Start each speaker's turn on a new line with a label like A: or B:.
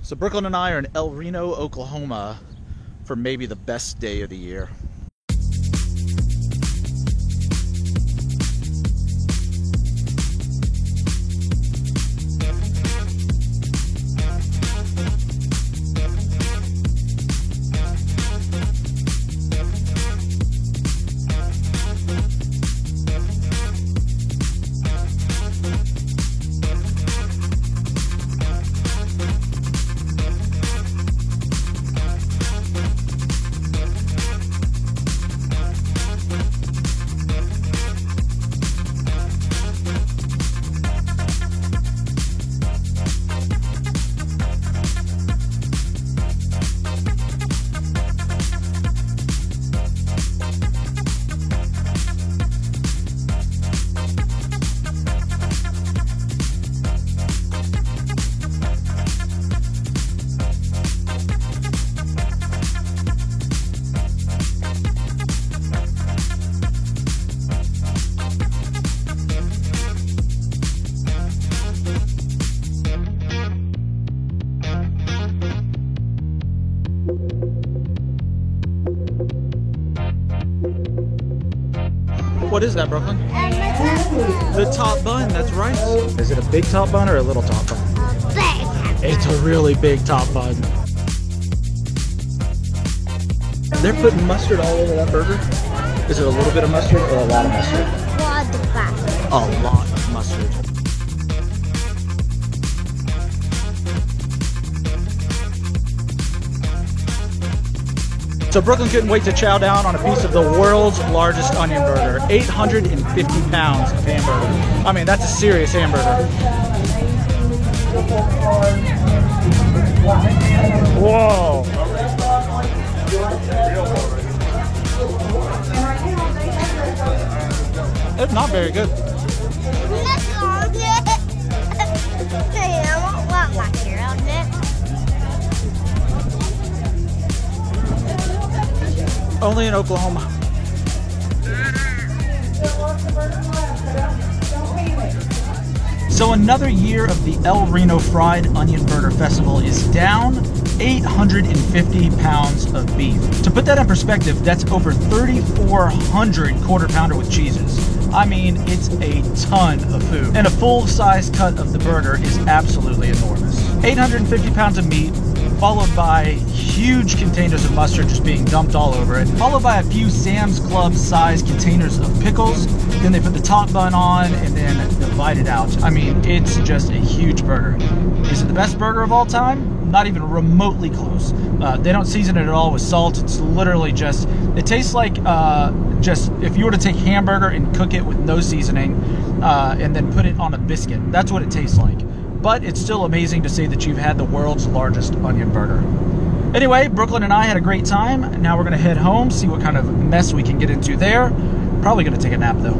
A: So Brooklyn and I are in El Reno, Oklahoma for maybe the best day of the year. What is that, Brooklyn? The top bun, that's right. Is it a big top bun or a little top bun?
B: Big.
A: It's a really big top bun. They're putting mustard all over that burger. Is it a little bit of mustard or a lot of mustard? A lot of mustard. So Brooklyn couldn't wait to chow down on a piece of the world's largest onion burger. 850 pounds of hamburger. I mean, that's a serious hamburger. Whoa. It's not very good. Only in Oklahoma. So another year of the El Reno Fried Onion Burger Festival is down. 850 pounds of beef. To put that in perspective, that's over 3,400 quarter pounder with cheeses. I mean, it's a ton of food. And a full-size cut of the burger is absolutely enormous. 850 pounds of meat, followed by huge containers of mustard just being dumped all over it, followed by a few Sam's Club sized containers of pickles. Then they put the top bun on and then divide it out. I mean, it's just a huge burger. Is it the best burger of all time? Not even remotely close. They don't season it at all with salt. It's literally just, it tastes like just if you were to take hamburger and cook it with no seasoning and then put it on a biscuit. That's what it tastes like. But it's still amazing to say that you've had the world's largest onion burger. Anyway, Brooklyn and I had a great time. Now we're gonna head home, see what kind of mess we can get into there. Probably gonna take a nap though.